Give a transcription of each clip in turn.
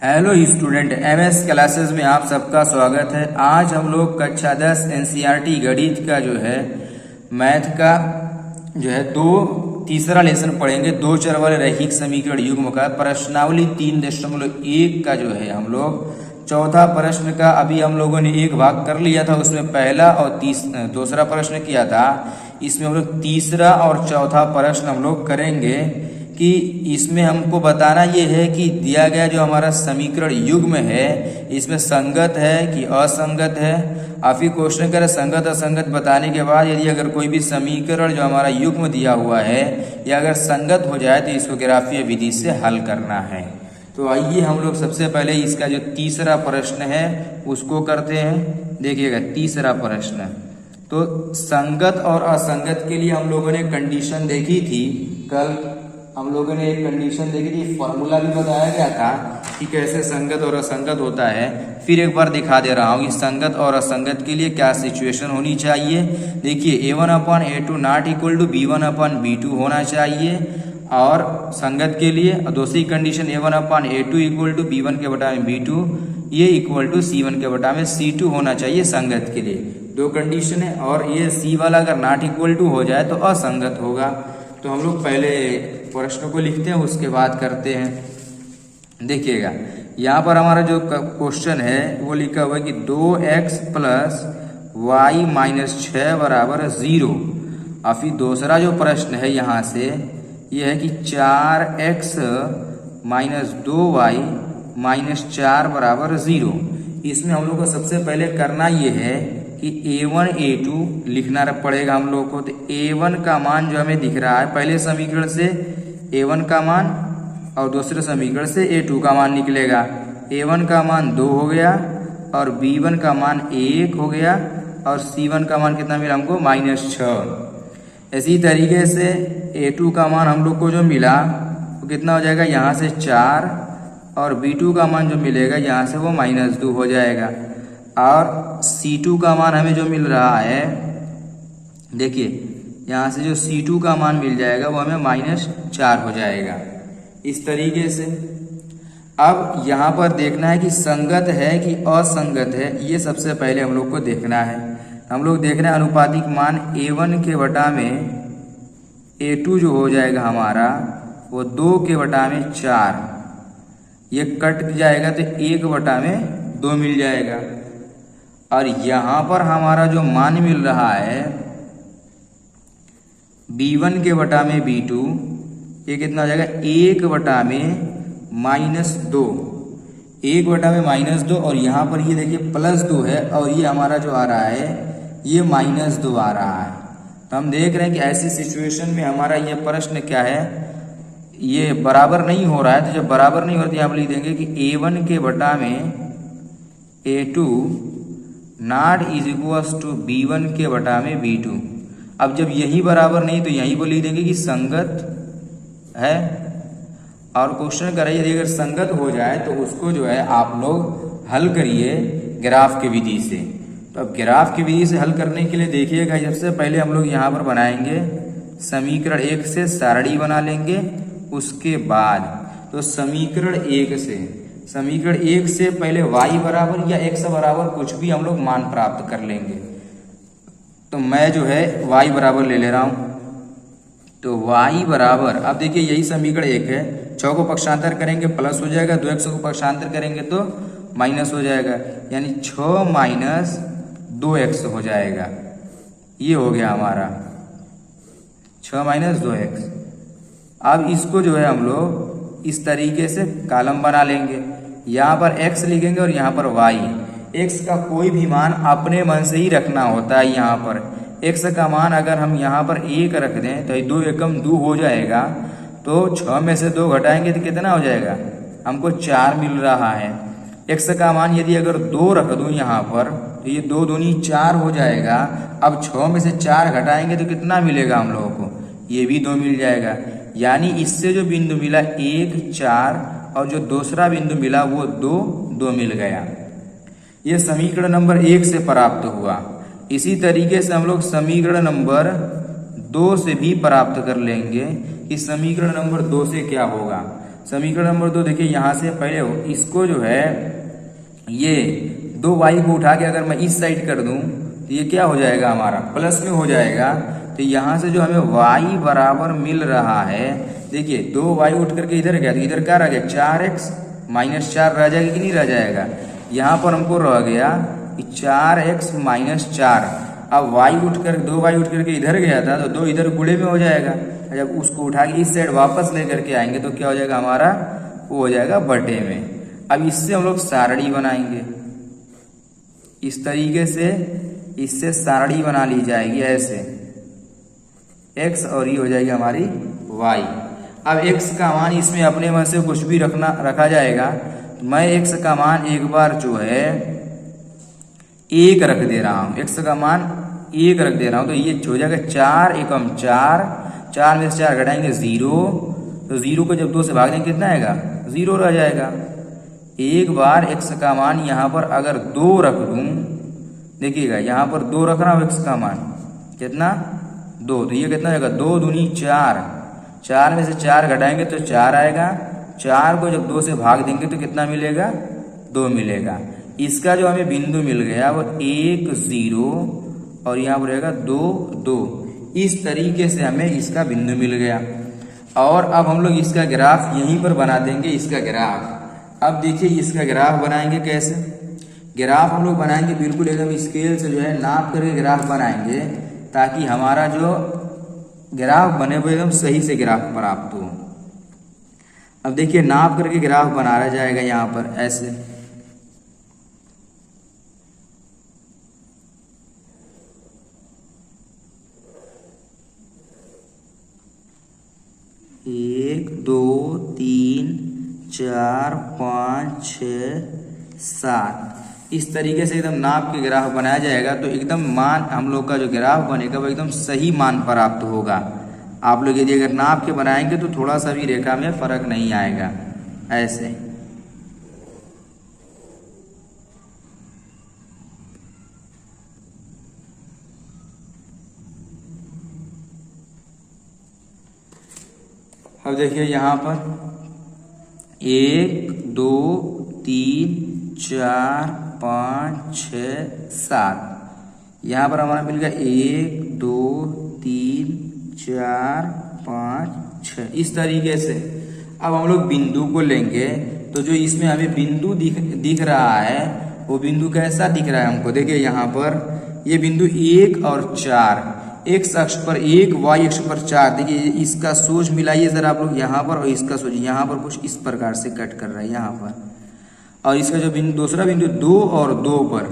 Hello student, MS classes में आप सबका स्वागत है। आज हम लोग कक्षा 10 एनसीईआरटी गणित का जो है मैथ का जो है तीसरा लेसन पढ़ेंगे। दो चर वाले रैखिक समीकरण युग्म का प्रश्नावली 3.1 का जो है हम लोग चौथा प्रश्न का अभी हम लोगों ने एक भाग कर लिया था। उसमें पहला और दूसरा प्रश्न किया था। इसमें हम लोग तीसरा और चौथा प्रश्न हम लोग करेंगे कि इसमें हमको बताना ये है कि दिया गया जो हमारा समीकरण युग्म है इसमें संगत है कि असंगत है। आप ही क्वेश्चन करें संगत असंगत बताने के बाद यदि अगर कोई भी समीकरण जो हमारा युग्म दिया हुआ है या अगर संगत हो जाए तो इसको ग्राफीय विधि से हल करना है। तो आइए हम लोग सबसे पहले इसका जो तीसरा प्रश्न है उसको करते हैं। देखिएगा तीसरा प्रश्न, तो संगत और असंगत के लिए हम लोगों ने कंडीशन देखी थी। कल हम लोगों ने एक कंडीशन देखी थी, फॉर्मूला भी बताया गया था कि कैसे संगत और असंगत होता है। फिर एक बार दिखा दे रहा हूँ कि संगत और असंगत के लिए क्या सिचुएशन होनी चाहिए। देखिए a1/a2 not equal to b1/b2 होना चाहिए और संगत के लिए। और दूसरी condition a1/a2 equal to b1 के बटा में b2 ये इक्वल टू c1 के बटा में c2 होना चाहिए संगत के लिए। दो कंडीशन है और ये c वाला अगर नॉट इक्वल टू हो जाए तो असंगत होगा। तो हम लोग पहले प्रश्न को लिखते हैं उसके बाद करते हैं। देखिएगा यहाँ पर हमारा जो क्वेश्चन है वो लिखा हुआ है कि 2x प्लस वाई माइनस 6 बराबर 0। और फिर दूसरा जो प्रश्न है यहाँ से ये है कि 4x माइनस 2y माइनस 4 बराबर 0। इसमें हम लोग को सबसे पहले करना ये है कि a1 a2 लिखना पड़ेगा हम लोग को। तो a1 का मान जो हमें दिख रहा है पहले समीकरण से a1 का मान और दूसरे समीकरण से a2 का मान निकलेगा। a1 का मान 2 हो गया और b1 का मान 1 हो गया और c1 का मान कितना मिला हमको -6। इसी तरीके से a2 का मान हम लोग को जो मिला वो कितना हो जाएगा यहाँ से 4 और b2 का मान जो मिलेगा यहाँ से वो -2 हो जाएगा। और c2 का मान हमें जो मिल रहा है देखिए यहाँ से जो c2 का मान मिल जाएगा वो हमें -4 हो जाएगा। इस तरीके से अब यहाँ पर देखना है कि संगत है कि असंगत है, ये सबसे पहले हम लोग को देखना है। हम लोग देख रहे हैं अनुपातिक मान a1 के बटा में a2 जो हो जाएगा हमारा वो 2 के बटा में 4, ये कट जाएगा तो 1 बटा में 2 मिल जाएगा। और यहाँ पर हमारा जो मान मिल रहा है b1 के बटा में b2 ये कितना हो जाएगा 1 बटा में -2, 1 बटा में -2 और यहाँ पर ये देखिए +2 है और ये हमारा जो आ रहा है ये -2 आ रहा है। तो हम देख रहे हैं कि ऐसी सिचुएशन में हमारा ये प्रश्न क्या है, ये बराबर नहीं हो रहा है। तो जब बराबर नहीं हो रहा तो यहाँ लिख देंगे कि a1 के बटा में a2 not is equals to b1 के बटा में b2। अब जब यही बराबर नहीं तो यहीं को लिख देंगे कि संगत है। और क्वेश्चन कराइए यदि अगर संगत हो जाए तो उसको जो है आप लोग हल करिए ग्राफ की विधि से। तो अब ग्राफ की विधि से हल करने के लिए देखिएगा सबसे पहले हम लोग यहाँ पर बनाएंगे समीकरण 1 से सारणी बना लेंगे। उसके बाद तो समीकरण 1 से पहले y बराबर या x बराबर कुछ भी हम लोग मान प्राप्त कर लेंगे। तो मैं जो है y बराबर ले ले रहा हूँ। तो y बराबर, अब देखिए यही समीकरण 1 है, 6 को पक्षांतर करेंगे प्लस हो जाएगा, 2x को पक्षांतर करेंगे तो माइनस हो जाएगा, यानी 6 माइनस 2x हो जाएगा। ये हो गया हमारा 6 माइनस 2x। अब इसको जो है हम लोग इस तरीके से कॉलम बना लेंगे। यहाँ पर x लिखेंगे और यहाँ पर y। x का कोई भी मान अपने मन से ही रखना होता है। यहाँ पर x का मान अगर हम यहाँ पर 1 रख दें तो 2 एकम 2 हो जाएगा। तो 6 में से 2 घटाएंगे तो कितना हो जाएगा, हमको 4 मिल रहा है। x का मान यदि अगर 2 रख दूँ यहाँ पर तो ये 2 दूनी 4 हो जाएगा। अब 6 में से 4 घटाएंगे तो कितना मिलेगा हम लोगों को, ये भी 2 मिल जाएगा। यानी इससे जो बिंदु मिला 1 4 और जो दूसरा बिंदु मिला वो 2 मिल गया। ये समीकरण नंबर 1 से प्राप्त हुआ। इसी तरीके से हम लोग समीकरण नंबर 2 से भी प्राप्त कर लेंगे कि समीकरण नंबर 2 से क्या होगा। समीकरण नंबर 2 देखिए, यहाँ से पहले इसको जो है ये 2y को उठा के अगर मैं इस साइड कर दूं तो ये क्या हो जाएगा, हमारा प्लस में हो जाएगा। तो यहाँ से जो हमें y बराबर मिल रहा है, देखिए 2y उठ करके इधर गया तो इधर क्या रह गया, 4x माइनस 4 रह जाएगा कि नहीं रह जाएगा। यहाँ पर हमको रह गया कि 4x माइनस 4। अब y उठ कर 2y उठ करके इधर गया था तो 2 इधर गुणे में हो जाएगा। जब उसको उठा के इस साइड वापस लेकर के आएंगे तो क्या हो जाएगा हमारा, वो हो जाएगा बटे में। अब इससे हम लोग सारणी बनाएंगे, इस तरीके से इससे सारणी बना ली जाएगी ऐसे, x और ये हो जाएगी हमारी y। अब x का मान इसमें अपने मन से कुछ भी रखा जाएगा। मैं x का मान एक बार जो है 1 रख दे रहा हूँ, x का मान 1 रख दे रहा हूँ तो ये हो जाएगा 4 एकम 4, 4 में से 4 घटाएंगे 0, तो 0 को जब 2 से भाग देंगे कितना आएगा, 0 रह जाएगा। एक बार x का मान यहाँ पर अगर 2 रख दूं, देखिएगा यहाँ पर 2 रख रहा हूँ, x का मान कितना 2, तो ये कितना आएगा 2 दूनी 4, 4 में से 4 घटाएंगे तो 4 आएगा। 4 को जब 2 से भाग देंगे तो कितना मिलेगा, 2 मिलेगा। इसका जो हमें बिंदु मिल गया वो 1 0 और यहाँ पर रहेगा 2 2। इस तरीके से हमें इसका बिंदु मिल गया। और अब हम लोग इसका ग्राफ यहीं पर बना देंगे, इसका ग्राफ। अब देखिए इसका ग्राफ बनाएंगे कैसे। ग्राफ हम लोग बनाएंगे बिल्कुल एकदम स्केल से जो है नाप करके ग्राफ बनाएंगे, ताकि हमारा जो ग्राफ बने वो एकदम सही से ग्राफ प्राप्त हो। अब देखिए नाप करके ग्राफ बनाया जाएगा यहाँ पर ऐसे। एक 2 3 4 5 6 7 इस तरीके से एकदम नाप के ग्राफ बनाया जाएगा। तो एकदम मान हम लोग का जो ग्राफ बनेगा वो एकदम सही मान प्राप्त होगा। आप लोग यदि अगर नाप के बनाएंगे तो थोड़ा सा भी रेखा में फर्क नहीं आएगा ऐसे। अब देखिए यहाँ पर 1 2 3 4 5 6 7 यहाँ पर हमारा मिल गया 1 2 3 4 5 6 इस तरीके से। अब हम लोग बिंदु को लेंगे तो जो इसमें हमें बिंदु दिख रहा है वो बिंदु कैसा दिख रहा है हमको। देखिए यहाँ पर ये बिंदु 1 और 4, x अक्ष पर 1 y अक्ष पर 4। देखिए इसका सोच मिलाइए जरा आप लोग यहाँ पर, और इसका सोच यहाँ पर कुछ इस प्रकार से कट कर रहा है यहाँ पर। और इसका जो बिंदु दूसरा बिंदु 2 और 2 पर,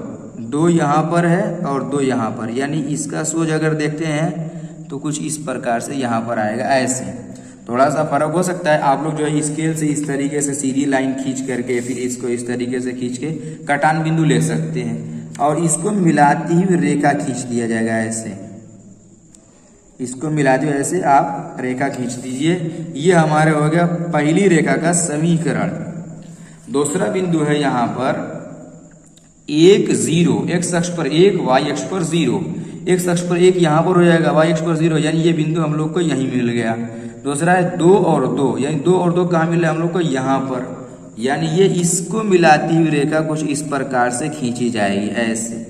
2 यहाँ पर है और 2 यहाँ पर, यानी इसका सोच अगर देखते हैं तो कुछ इस प्रकार से यहाँ पर आएगा ऐसे। थोड़ा सा फर्क हो सकता है। आप लोग जो है स्केल से इस तरीके से सीधी लाइन खींच करके फिर इसको इस तरीके से खींच के कटान बिंदु ले सकते हैं, और इसको मिलाती हुई रेखा खींच दिया जाएगा ऐसे। इसको मिलाते हुए ऐसे आप रेखा खींच दीजिए। ये हमारे हो गया पहली रेखा का समीकरण। दूसरा बिंदु है यहाँ पर 1 0, x अक्ष पर 1 y अक्ष पर 0, x अक्ष पर 1 यहाँ पर हो जाएगा, y अक्ष पर 0, यानी ये बिंदु हम लोग को यहीं मिल गया। दूसरा है 2 और 2, यानी 2 और 2 कहाँ मिल रहा है हम लोग को यहाँ पर, यानी ये इसको मिलाती हुई रेखा कुछ इस प्रकार से खींची जाएगी ऐसे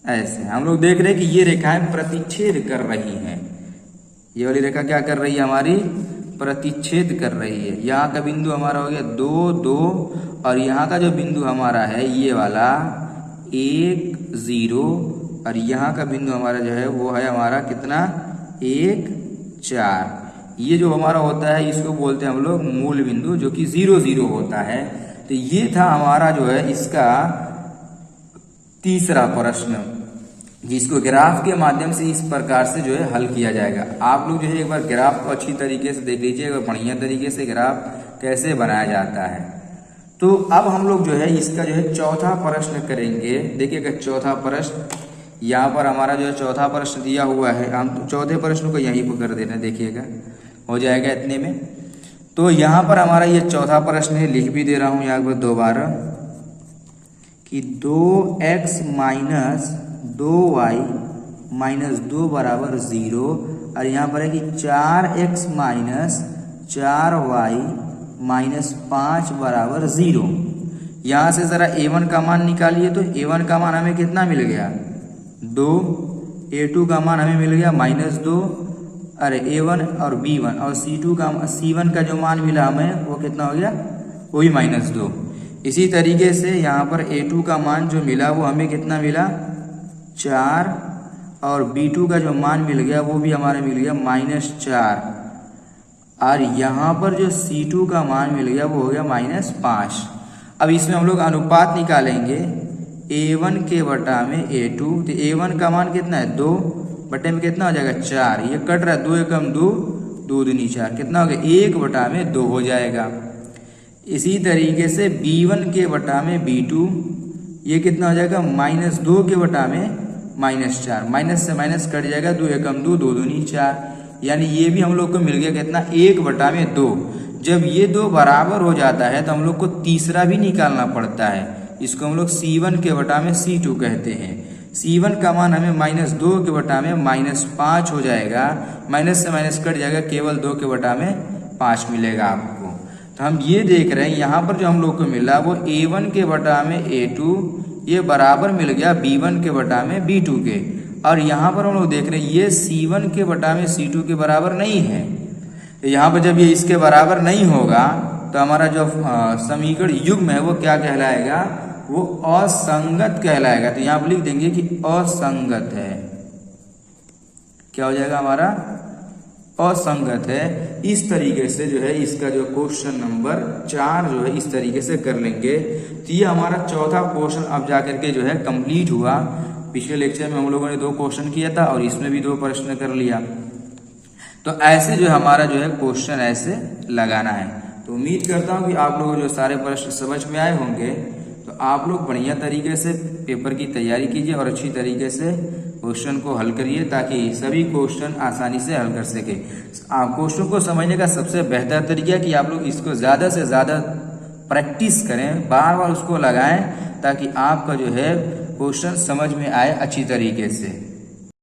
ऐसे। हम लोग देख रहे हैं कि ये रेखाएं प्रतिच्छेद कर रही हैं। ये वाली रेखा क्या कर रही है हमारी, प्रतिच्छेद कर रही है। यहाँ का बिंदु हमारा हो गया 2 2, और यहाँ का जो बिंदु हमारा है ये वाला 1 0, और यहाँ का बिंदु हमारा जो है वो है हमारा कितना 1 4। ये जो हमारा होता है इसको बोलते हैं हम लोग मूल बिंदु, जो कि 0 0 होता है। तो ये था हमारा जो है इसका तीसरा प्रश्न, जिसको ग्राफ के माध्यम से इस प्रकार से जो है हल किया जाएगा। आप लोग जो है एक बार ग्राफ को अच्छी तरीके से देख लीजिए, बढ़िया तरीके से ग्राफ कैसे बनाया जाता है। तो अब हम लोग जो है इसका जो है चौथा प्रश्न करेंगे। देखिएगा चौथा प्रश्न यहाँ पर हमारा जो है चौथा प्रश्न दिया हुआ है। हम चौथे प्रश्न को यहीं पर कर देना, देखिएगा हो जाएगा इतने में। तो यहाँ पर हमारा ये चौथा प्रश्न है, लिख भी दे रहा हूँ यहाँ पर दोबारा कि 2x माइनस 2y माइनस 2 बराबर 0, और यहाँ पर है कि 4x माइनस 4y माइनस 5 बराबर 0। यहाँ से ज़रा a1 का मान निकालिए तो a1 का मान हमें कितना मिल गया 2, a2 का मान हमें मिल गया -2, अरे a1 और b1 और c1 का जो मान मिला हमें वो कितना हो गया वही -2। इसी तरीके से यहाँ पर a2 का मान जो मिला वो हमें कितना मिला 4 और b2 का जो मान मिल गया वो भी हमारे मिल गया -4 और यहाँ पर जो c2 का मान मिल गया वो हो गया -5। अब इसमें हम लोग अनुपात निकालेंगे a1 के बटा में a2, तो a1 का मान कितना है 2 बटे में कितना हो जाएगा 4, ये कट रहा है 2 एकम 2, 2 दूनी 4, कितना हो गया 1 बटा में 2 हो जाएगा। इसी तरीके से b1 के बटा में b2, ये कितना हो जाएगा -2 के बटा में -4, माइनस से माइनस कट जाएगा 2 एकम 2, 2 दूनी 4, यानी ये भी हम लोग को मिल गया कितना 1 बटा में 2। जब ये दो बराबर हो जाता है तो हम लोग को तीसरा भी निकालना पड़ता है, इसको हम लोग c1 के बटा में c2 कहते हैं। c1 का मान हमें -2 के बटा में -5 हो जाएगा, माइनस से माइनस कट जाएगा, केवल 2 के बटा में 5 मिलेगा आपको। तो हम ये देख रहे हैं यहाँ पर जो हम लोग को मिला वो a1 के बटा में a2 ये बराबर मिल गया b1 के बटा में b2 के, और यहाँ पर हम लोग देख रहे हैं ये c1 के बटा में c2 के बराबर नहीं है। यहाँ पर जब ये इसके बराबर नहीं होगा तो हमारा जो समीकरण युग्म है वो क्या कहलाएगा, वो असंगत कहलाएगा। तो यहाँ पर लिख देंगे कि असंगत है, क्या हो जाएगा हमारा असंगत है। इस तरीके से जो है इसका जो क्वेश्चन नंबर 4 जो है इस तरीके से कर लेंगे। तो ये हमारा चौथा क्वेश्चन अब जाकर के जो है कंप्लीट हुआ। पिछले लेक्चर में हम लोगों ने 2 क्वेश्चन किया था और इसमें भी 2 प्रश्न कर लिया। तो ऐसे जो हमारा जो है क्वेश्चन ऐसे लगाना है। तो उम्मीद करता हूँ कि आप लोगों को जो सारे प्रश्न समझ में आए होंगे, तो आप लोग बढ़िया तरीके से पेपर की तैयारी कीजिए और अच्छी तरीके से क्वेश्चन को हल करिए ताकि सभी क्वेश्चन आसानी से हल कर सके। क्वेश्चन को समझने का सबसे बेहतर तरीका है कि आप लोग इसको ज़्यादा से ज़्यादा प्रैक्टिस करें, बार बार उसको लगाएं ताकि आपका जो है क्वेश्चन समझ में आए अच्छी तरीके से।